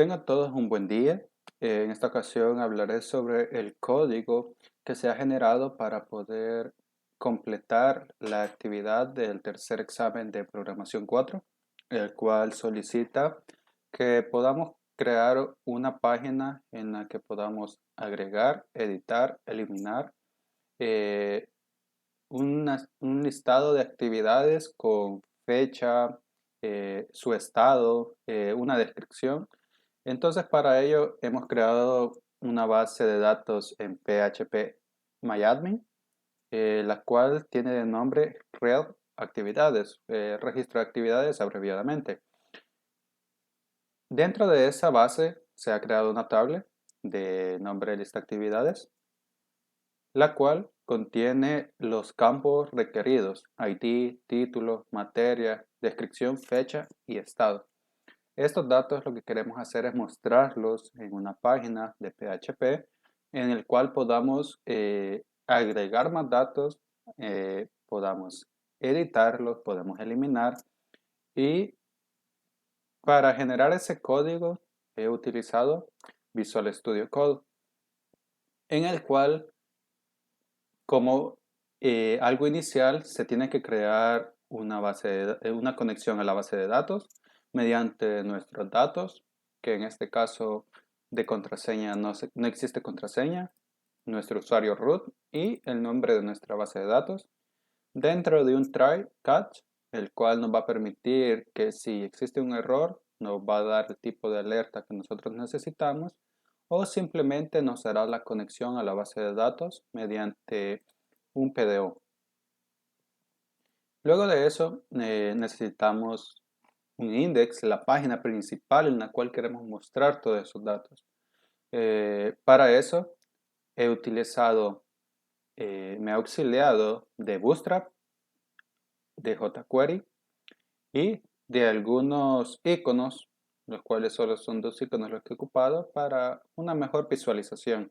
Tengan todos un buen día. En esta ocasión hablaré sobre el código que se ha generado para poder completar la actividad del tercer examen de programación 4, el cual solicita que podamos crear una página en la que podamos agregar, editar, eliminar eh, un listado de actividades con fecha, su estado, una descripción. Entonces, para ello hemos creado una base de datos en PHP MyAdmin, la cual tiene de nombre Red Actividades, registro de actividades abreviadamente. Dentro de esa base se ha creado una tabla de nombre lista actividades, la cual contiene los campos requeridos: ID, título, materia, descripción, fecha y estado. Estos datos lo que queremos hacer es mostrarlos en una página de PHP en el cual podamos agregar más datos, podamos editarlos, podemos eliminar, y para generar ese código he utilizado Visual Studio Code, en el cual como algo inicial se tiene que crear una conexión a la base de datos mediante nuestros datos, que en este caso de contraseña no existe contraseña, nuestro usuario root y el nombre de nuestra base de datos, dentro de un try catch, el cual nos va a permitir que si existe un error nos va a dar el tipo de alerta que nosotros necesitamos, o simplemente nos hará la conexión a la base de datos mediante un PDO. Luego de eso necesitamos un index, la página principal en la cual queremos mostrar todos esos datos. Para eso he utilizado, me he auxiliado de Bootstrap, de jQuery y de algunos iconos, los cuales solo son dos iconos los que he ocupado para una mejor visualización.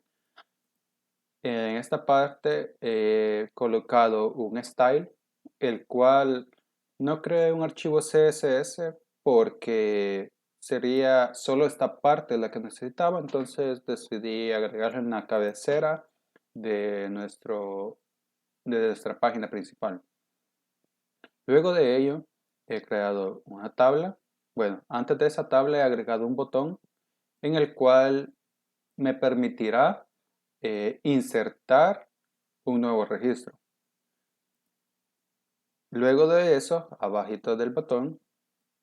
En esta parte he colocado un style, el cual no creé un archivo CSS porque sería solo esta parte la que necesitaba, entonces decidí agregarle una cabecera de, de nuestra página principal. Luego de ello he creado una tabla. Bueno, antes de esa tabla he agregado un botón en el cual me permitirá insertar un nuevo registro. Luego de eso, abajito del botón,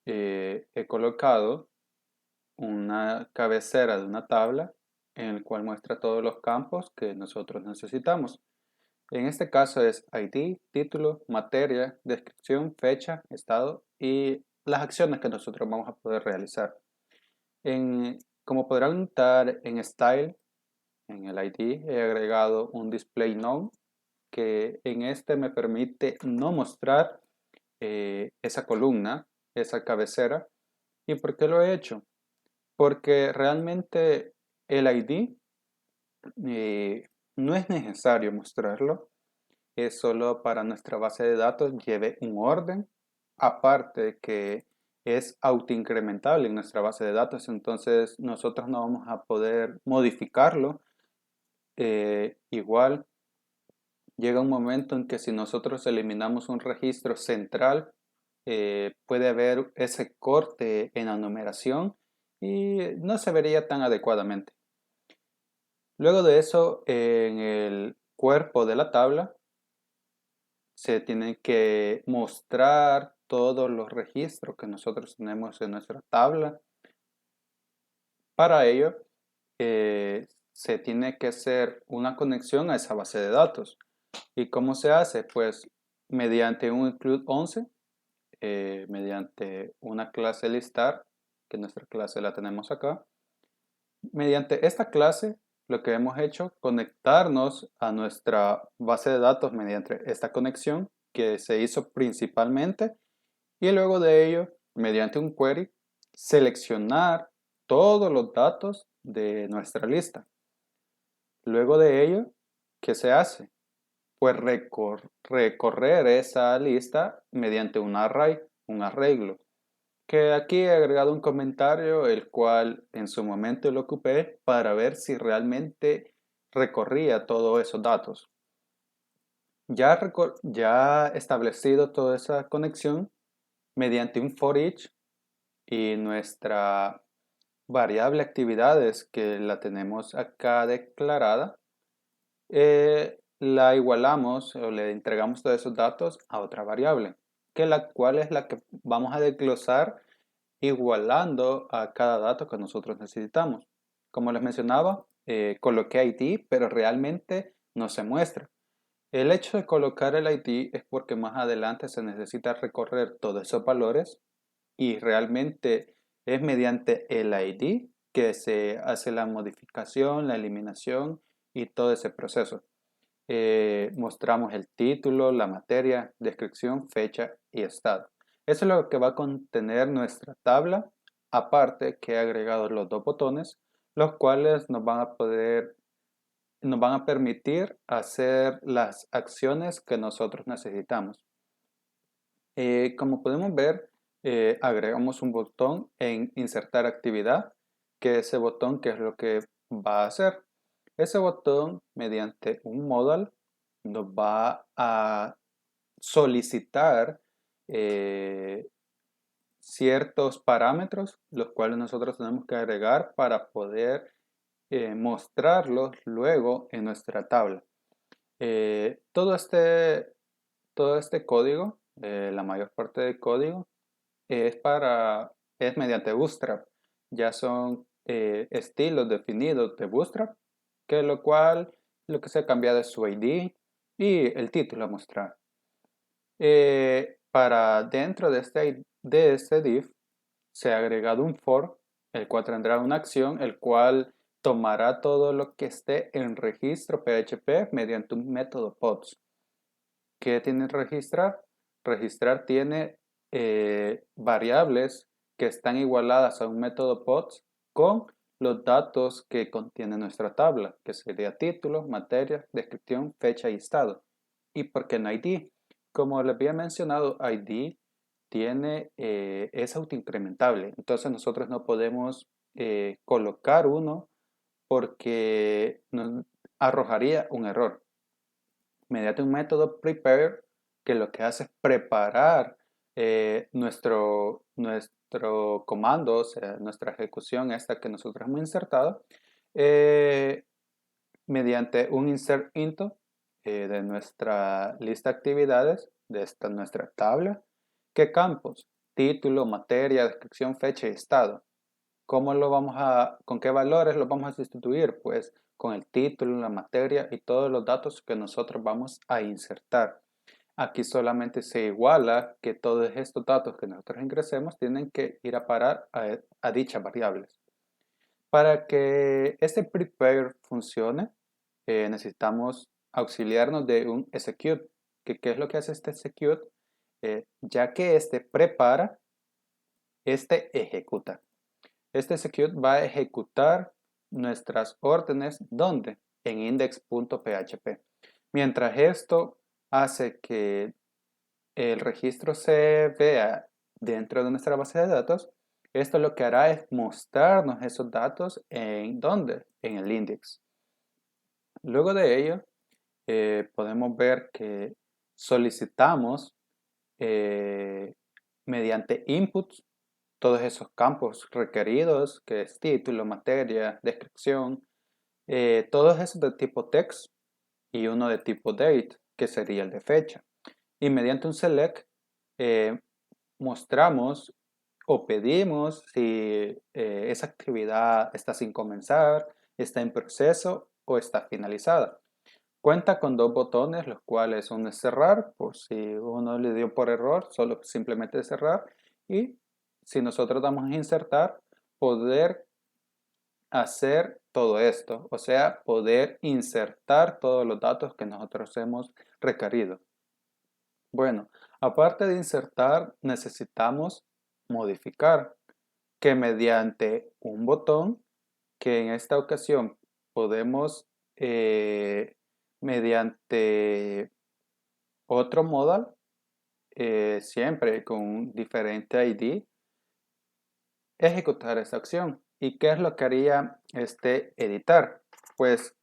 he colocado una cabecera de una tabla en el cual muestra todos los campos que nosotros necesitamos. En este caso es ID, título, materia, descripción, fecha, estado y las acciones que nosotros vamos a poder realizar. Como podrán notar en Style, en el ID, he agregado un Display None que en este me permite no mostrar esa columna, esa cabecera. ¿Y por qué lo he hecho? Porque realmente el ID no es necesario mostrarlo, es solo para nuestra base de datos lleve un orden, aparte que es autoincrementable en nuestra base de datos, entonces nosotros no vamos a poder modificarlo. Igual llega un momento en que si nosotros eliminamos un registro central, puede haber ese corte en la numeración y no se vería tan adecuadamente. Luego de eso, en el cuerpo de la tabla se tienen que mostrar todos los registros que nosotros tenemos en nuestra tabla. Para ello, se tiene que hacer una conexión a esa base de datos. ¿Y cómo se hace? Pues mediante un include 11, mediante una clase listar, que nuestra clase la tenemos acá. Mediante esta clase, lo que hemos hecho, conectarnos a nuestra base de datos mediante esta conexión que se hizo principalmente, y luego de ello, mediante un query, seleccionar todos los datos de nuestra lista. Luego de ello, ¿qué se hace? Pues recorrer esa lista mediante un array, un arreglo. Que aquí he agregado un comentario, el cual en su momento lo ocupé para ver si realmente recorría todos esos datos. Ya establecido toda esa conexión mediante un for each y nuestra variable actividades que la tenemos acá declarada, la igualamos o le entregamos todos esos datos a otra variable, que la cual es la que vamos a desglosar igualando a cada dato que nosotros necesitamos. Como les mencionaba, coloqué ID, pero realmente no se muestra. El hecho de colocar el ID es porque más adelante se necesita recorrer todos esos valores y realmente es mediante el ID que se hace la modificación, la eliminación y todo ese proceso. Mostramos el título, la materia, descripción, fecha y estado. Eso es lo que va a contener nuestra tabla, aparte que he agregado los dos botones, los cuales nos van a permitir hacer las acciones que nosotros necesitamos. Como podemos ver, agregamos un botón en insertar actividad, que ese botón que es lo que va a hacer. Ese botón, mediante un modal, nos va a solicitar eh, ciertos parámetros, los cuales nosotros tenemos que agregar para poder mostrarlos luego en nuestra tabla. Eh, todo este, todo este código, la mayor parte del código, es es mediante Bootstrap. Ya son estilos definidos de Bootstrap, que lo cual lo que se ha cambiado es su ID y el título a mostrar. Para dentro de este div se ha agregado un for, el cual tendrá una acción, el cual tomará todo lo que esté en registro PHP mediante un método pods. ¿Qué tiene registrar? Registrar tiene variables que están igualadas a un método pods con los datos que contiene nuestra tabla, que sería título, materia, descripción, fecha y estado. ¿Y por qué no ID? Como les había mencionado, ID es autoincrementable. Entonces nosotros no podemos colocar uno porque nos arrojaría un error mediante un método prepare que lo que hace es preparar nuestro comando, o sea, nuestra ejecución esta que nosotros hemos insertado, eh, mediante un insert into de nuestra lista de actividades, de nuestra tabla, ¿qué campos? Título, materia, descripción, fecha y estado. ¿Con qué valores los vamos a sustituir? Pues con el título, la materia y todos los datos que nosotros vamos a insertar. Aquí solamente se iguala que todos estos datos que nosotros ingresemos tienen que ir a parar a dichas variables. Para que este prepare funcione, necesitamos auxiliarnos de un execute. ¿Qué es lo que hace este execute? Ya que este prepara, este ejecuta. Este execute va a ejecutar nuestras órdenes ¿dónde? En index.php. Mientras esto hace que el registro se vea dentro de nuestra base de datos, esto lo que hará es mostrarnos esos datos en ¿dónde? En el index. Luego de ello, podemos ver que solicitamos eh, mediante inputs todos esos campos requeridos, que es título, materia, descripción, todos esos de tipo text y uno de tipo date, que sería el de fecha. Y mediante un select eh, mostramos o pedimos si esa actividad está sin comenzar, está en proceso o está finalizada. Cuenta con dos botones, los cuales uno es cerrar, por si uno le dio por error, solo simplemente cerrar. Y si nosotros damos a insertar, poder hacer todo esto, o sea, poder insertar todos los datos que nosotros hemos requerido. Bueno, aparte de insertar, necesitamos modificar, que mediante un botón, que en esta ocasión podemos, mediante otro modal, siempre con un diferente ID, ejecutar esta acción. ¿Y qué es lo que haría este editar? Pues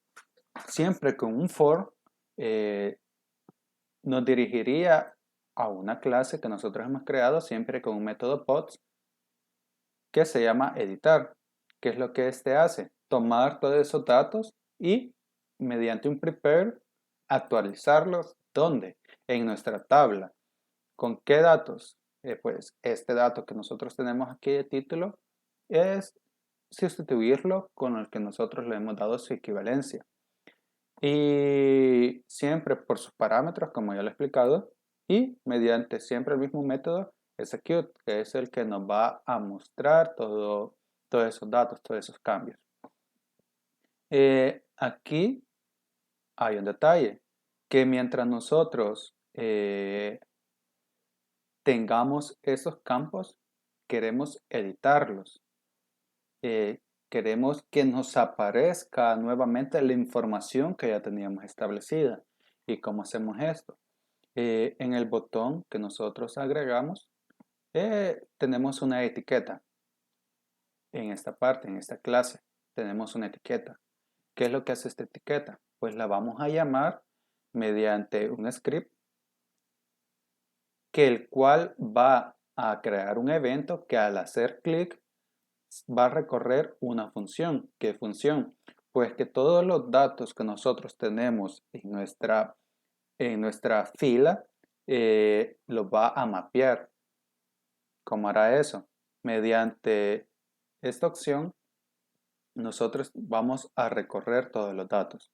siempre con un for nos dirigiría a una clase que nosotros hemos creado siempre con un método pods que se llama editar. ¿Qué es lo que este hace? Tomar todos esos datos y mediante un prepare actualizarlos. ¿Dónde? En nuestra tabla. ¿Con qué datos? Pues este dato que nosotros tenemos aquí de título es sustituirlo con el que nosotros le hemos dado su equivalencia. Y siempre por sus parámetros, como ya lo he explicado, y mediante siempre el mismo método execute, que es el que nos va a mostrar todos esos datos, todos esos cambios. Aquí hay un detalle, que mientras nosotros tengamos esos campos, queremos editarlos. Queremos que nos aparezca nuevamente la información que ya teníamos establecida. ¿Y cómo hacemos esto? En el botón que nosotros agregamos, tenemos una etiqueta. En esta parte, en esta clase, tenemos una etiqueta. ¿Qué es lo que hace esta etiqueta? Pues la vamos a llamar mediante un script que el cual va a crear un evento que al hacer clic va a recorrer una función. ¿Qué función? Pues que todos los datos que nosotros tenemos en nuestra fila los va a mapear. ¿Cómo hará eso? Mediante esta opción, nosotros vamos a recorrer todos los datos.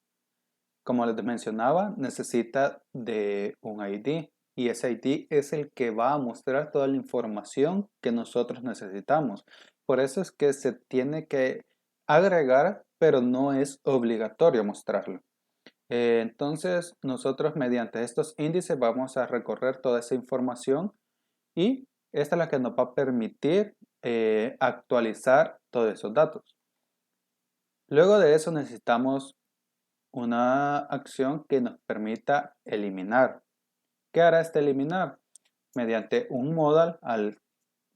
Como les mencionaba, necesita de un ID y ese ID es el que va a mostrar toda la información que nosotros necesitamos. Por eso es que se tiene que agregar, pero no es obligatorio mostrarlo. Entonces, nosotros mediante estos índices vamos a recorrer toda esa información y esta es la que nos va a permitir actualizar todos esos datos. Luego de eso necesitamos una acción que nos permita eliminar. ¿Qué hará este eliminar? Mediante un modal, al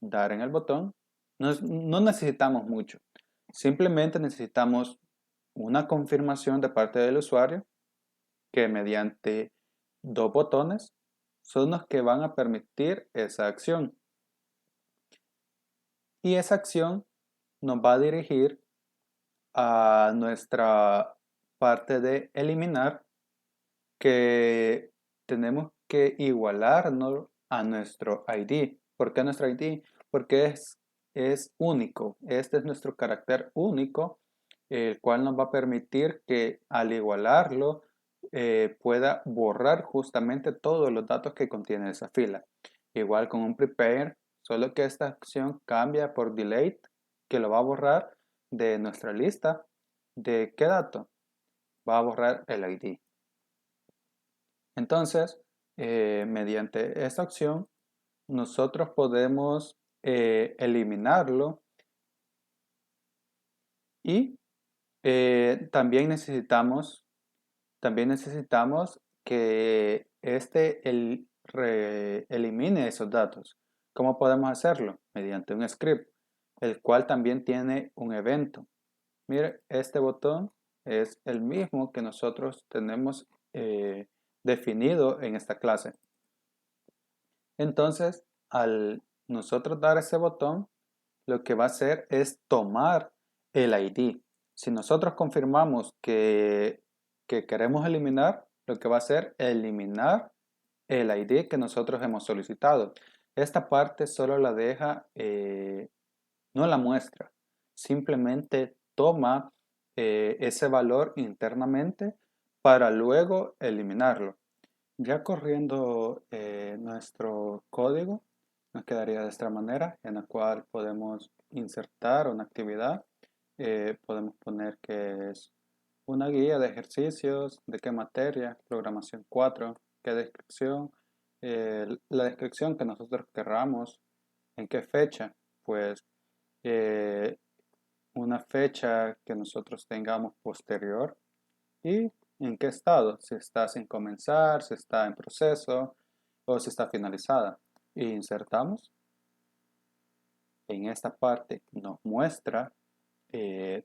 dar en el botón, no necesitamos mucho. Simplemente necesitamos una confirmación de parte del usuario que mediante dos botones son los que van a permitir esa acción. Y esa acción nos va a dirigir a nuestra parte de eliminar, que tenemos que igualarnos a nuestro ID. ¿Por qué nuestro ID? Porque es único. Este es nuestro carácter único, el cual nos va a permitir que al igualarlo pueda borrar justamente todos los datos que contiene esa fila. Igual con un prepare, solo que esta acción cambia por delete, que lo va a borrar de nuestra lista. ¿De qué dato? Va a borrar el ID. Entonces, mediante esta opción, nosotros podemos eliminarlo y también necesitamos que elimine esos datos. ¿Cómo podemos hacerlo? Mediante un script, el cual también tiene un evento. Mire, este botón es el mismo que nosotros tenemos definido en esta clase. Entonces, al nosotros dar ese botón, lo que va a hacer es tomar el ID. Si nosotros confirmamos que queremos eliminar, lo que va a hacer es eliminar el ID que nosotros hemos solicitado. Esta parte solo la deja, no la muestra, simplemente toma ese valor internamente para luego eliminarlo. Ya corriendo nuestro código, nos quedaría de esta manera, en la cual podemos insertar una actividad. Podemos poner que es una guía de ejercicios, de qué materia, programación 4, qué descripción, la descripción que nosotros querramos, en qué fecha, pues eh, una fecha que nosotros tengamos posterior y en qué estado, si está sin comenzar, si está en proceso o si está finalizada. Y insertamos. en esta parte nos muestra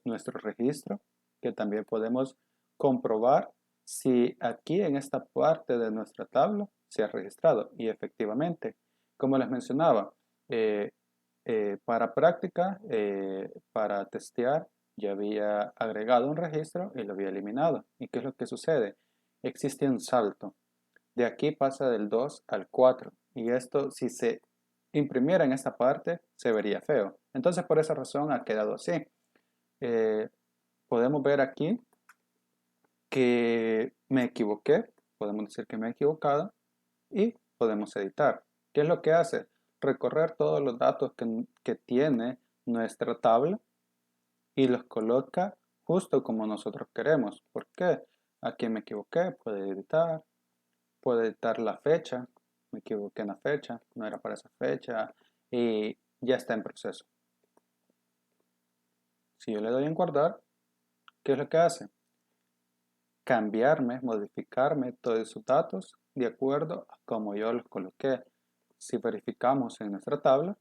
nuestro registro, que también podemos comprobar si aquí en esta parte de nuestra tabla se ha registrado. Y efectivamente, como les mencionaba, eh, para práctica, para testear, ya había agregado un registro y lo había eliminado. ¿Y qué es lo que sucede? Existe un salto. De aquí pasa del 2 al 4. Y esto, si se imprimiera en esta parte, se vería feo. Entonces, por esa razón ha quedado así. Eh, Podemos ver aquí que me equivoqué. Podemos decir que me he equivocado y podemos editar. ¿Qué es lo que hace? Recorrer todos los datos que tiene nuestra tabla y los coloca justo como nosotros queremos. ¿Por qué? Aquí me equivoqué, puedo editar la fecha, me equivoqué en la fecha, no era para esa fecha y ya está en proceso. Si yo le doy en guardar, ¿qué es lo que hace? Cambiarme, modificarme todos esos datos de acuerdo a como yo los coloqué. Si verificamos en nuestra tabla,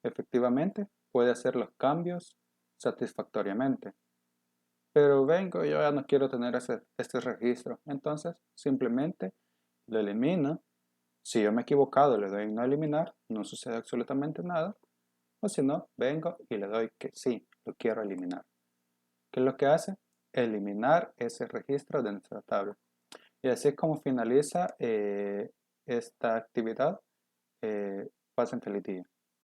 efectivamente puede hacer los cambios satisfactoriamente. Pero vengo, yo ya no quiero tener este registro. Entonces, simplemente lo elimino. Si yo me he equivocado, le doy en no eliminar, no sucede absolutamente nada. O si no, vengo y le doy que sí, lo quiero eliminar. ¿Qué es lo que hace? Eliminar ese registro de nuestra tabla. Y así es como finaliza esta actividad. Pasen feliz día.